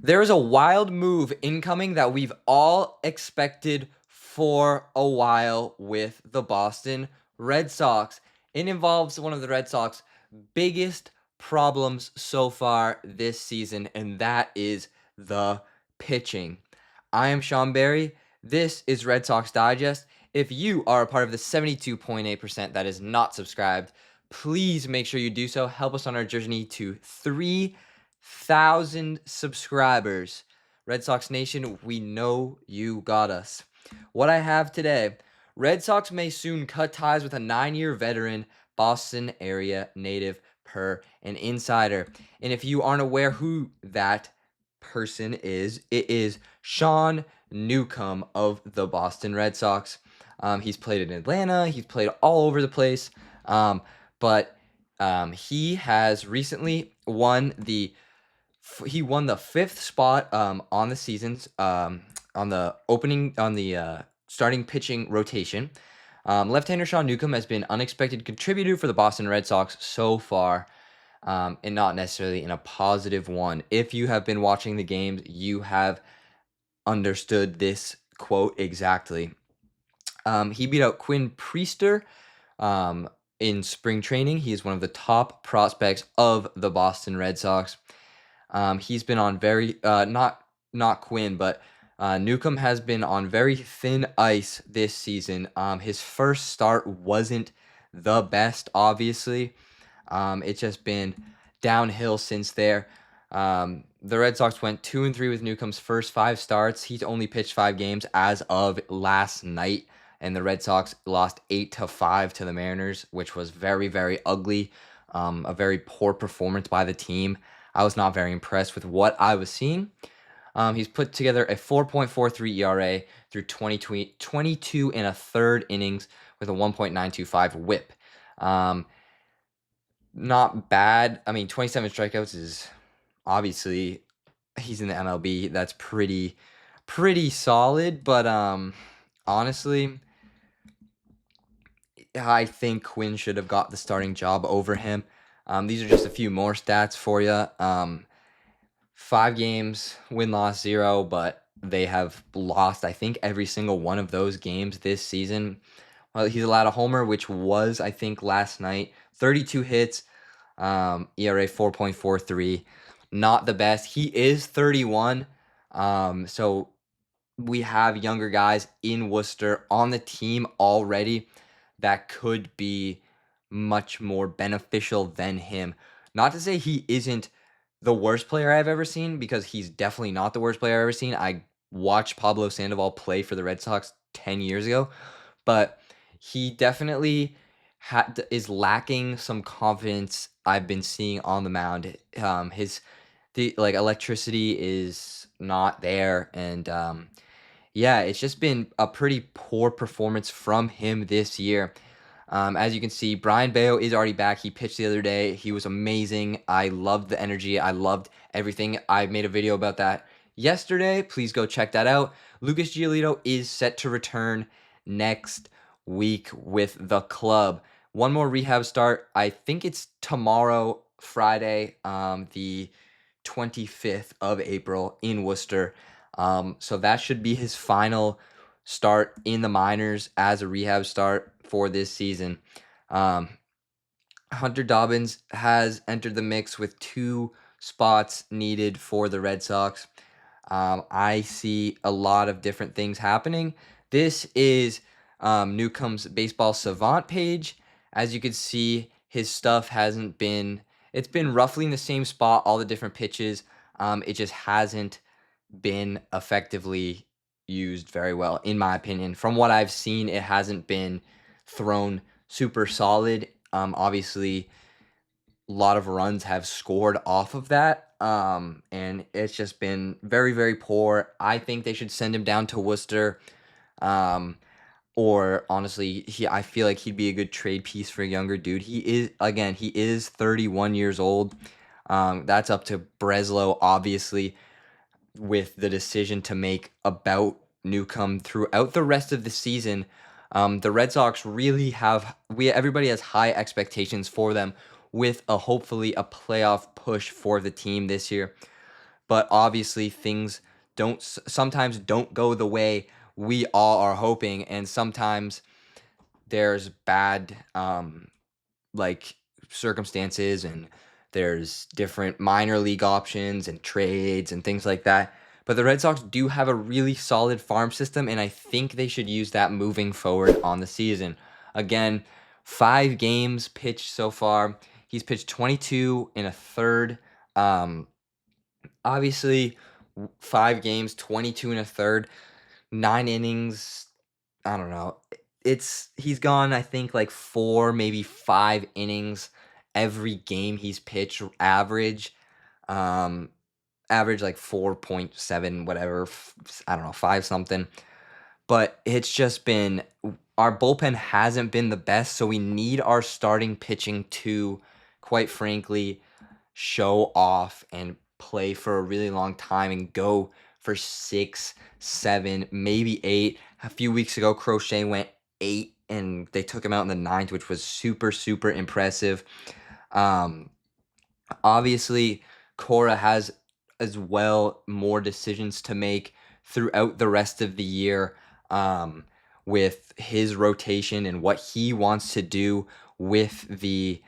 There is a wild move incoming that we've all expected for a while with the Boston Red Sox. It involves one of the Red Sox biggest problems so far this season, and that is the pitching. I am Sean Barry. This is Red Sox Digest. If you are a part of the 72.8% that is not subscribed, please make sure you do so. Help us on our journey to 3,000 subscribers. Red Sox Nation, we know you got us. What I have today: Red Sox may soon cut ties with a 9-year veteran, Boston area native per an insider. And if you aren't aware who that person is, it is Sean Newcomb of the Boston Red Sox. He's played in Atlanta. He's played all over the place. But he has recently won the fifth spot on the season's on the starting pitching rotation. Left-hander Sean Newcomb has been unexpected contributor for the Boston Red Sox so far, and not necessarily in a positive one. If you have been watching the games, you have understood this quote exactly. He beat out Quinn Priester in spring training. He is one of the top prospects of the Boston Red Sox. He's been on very not Quinn, but Newcomb has been on very thin ice this season. His first start wasn't the best, obviously. It's just been downhill since there. The Red Sox went 2-3 with Newcomb's first 5 starts. He's only pitched 5 games as of last night, and the Red Sox lost 8-5 to the Mariners, which was very, very ugly. A very poor performance by the team. I was not very impressed with what I was seeing. He's put together a 4.43 ERA through 22 and a third innings with a 1.925 WHIP. Not bad. I mean, 27 strikeouts is obviously, he's in the MLB. That's pretty solid. But honestly, I think Quinn should have got the starting job over him. These are just a few more stats for you. 5 games, win-loss 0, but they have lost, I think, every single one of those games this season. Well, he's allowed a homer, which was, I think, last night. 32 hits, ERA 4.43. Not the best. He is 31, so we have younger guys in Worcester on the team already that could be much more beneficial than him. Not to say he isn't the worst player I've ever seen, because he's definitely not the worst player I've ever seen. I watched Pablo Sandoval play for the Red Sox 10 years ago, but he definitely is lacking some confidence I've been seeing on the mound. The electricity is not there, and yeah, it's just been a pretty poor performance from him this year. As you can see, Brayan Bello is already back. He pitched the other day. He was amazing. I loved the energy. I loved everything. I made a video about that yesterday. Please go check that out. Lucas Giolito is set to return next week with the club. One more rehab start. I think it's tomorrow, Friday, the 25th of April in Worcester. So that should be his final start in the minors as a rehab start for this season. Hunter Dobbins has entered the mix with 2 spots needed for the Red Sox. I see a lot of different things happening. This is Newcomb's Baseball Savant page. As you can see, his stuff hasn't been... It's been roughly in the same spot, all the different pitches. It just hasn't been effectively used very well, in my opinion. From what I've seen, it hasn't been thrown super solid. Obviously, a lot of runs have scored off of that, and it's just been very, very poor. I think they should send him down to Worcester, or honestly, I feel like he'd be a good trade piece for a younger dude. He is 31 years old. That's up to Breslow, obviously, with the decision to make about Newcomb throughout the rest of the season. The Red Sox really everybody has high expectations for them, with hopefully a playoff push for the team this year. but obviously things sometimes don't go the way we all are hoping, and sometimes there's bad like circumstances, and there's different minor league options and trades and things like that. But the Red Sox do have a really solid farm system, and I think they should use that moving forward on the season. Again, 5 games pitched so far. He's pitched 22 in a third. Um, Obviously, 5 games, 22 in a third, 9 innings. I don't know. He's gone, I think, like 4, maybe 5 innings every game he's pitched. Um, average like 4.7, whatever. I don't know, 5 something. But it's just been our bullpen hasn't been the best, so we need our starting pitching to, quite frankly, show off and play for a really long time and go for 6, 7, maybe 8. A few weeks ago, Crochet went 8 and they took him out in the ninth, which was super, super impressive. Um, Obviously, Cora has as well more decisions to make throughout the rest of the year, with his rotation and what he wants to do with the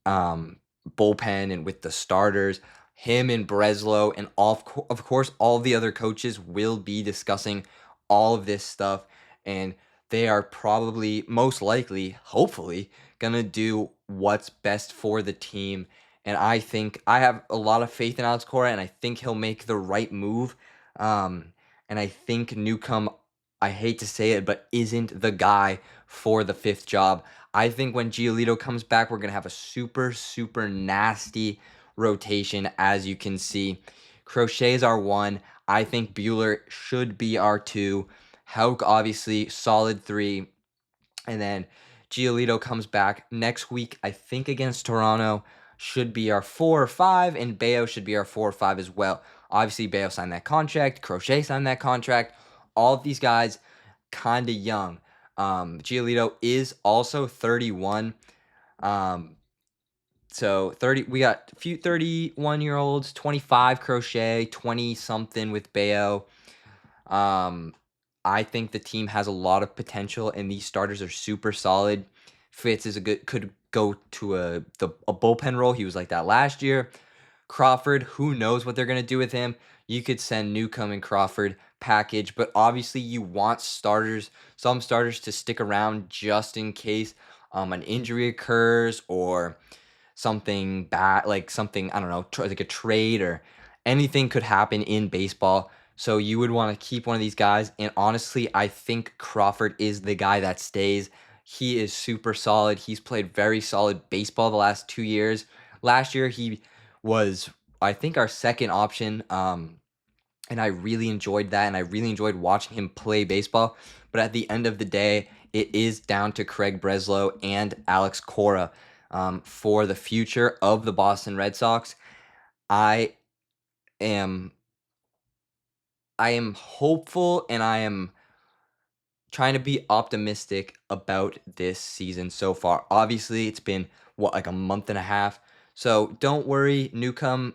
um, bullpen and with the starters. Him and Breslow and of course all the other coaches will be discussing all of this stuff, and they are probably most likely, hopefully, gonna do what's best for the team. And I think I have a lot of faith in Alex Cora, and I think he'll make the right move. Um, and I think Newcomb, I hate to say it, but isn't the guy for the 5th job. I think when Giolito comes back, we're going to have a super, super nasty rotation, as you can see. Crochet is our 1. I think Buehler should be our 2. Hauk, obviously, solid 3. And then Giolito comes back next week, I think against Toronto, should be our 4 or 5, and Bello should be our 4 or 5 as well. Obviously, Bello signed that contract. Crochet signed that contract. All of these guys kind of young. Giolito is also 31. Um, so 30, we got a few 31-year-olds, 25 Crochet, 20 something with Bello. Um, I think the team has a lot of potential, and these starters are super solid. Fitz is could go to a bullpen role. He was like that last year. Crawford, who knows what they're gonna do with him? You could send Newcomb and Crawford package, but obviously you want some starters to stick around just in case an injury occurs or something bad, like something, I don't know, like a trade or anything could happen in baseball. So you would want to keep one of these guys. And honestly, I think Crawford is the guy that stays. He is super solid. He's played very solid baseball the last 2 years. Last year, he was, I think, our second option. And I really enjoyed that. And I really enjoyed watching him play baseball. But at the end of the day, it is down to Craig Breslow and Alex Cora for the future of the Boston Red Sox. I am hopeful, and I am trying to be optimistic about this season so far. Obviously, it's been like a month and a half. So don't worry, Newcomb.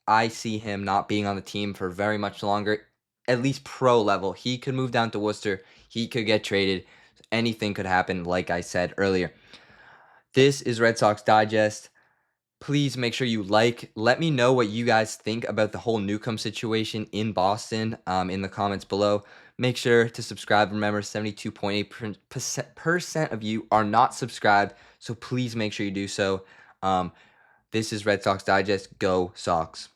I see him not being on the team for very much longer, at least pro level. He could move down to Worcester. He could get traded. Anything could happen, like I said earlier. This is Red Sox Digest. Please make sure you let me know what you guys think about the whole Newcomb situation in Boston in the comments below. Make sure to subscribe. Remember, 72.8% of you are not subscribed, so please make sure you do so. This is Red Sox Digest. Go Sox.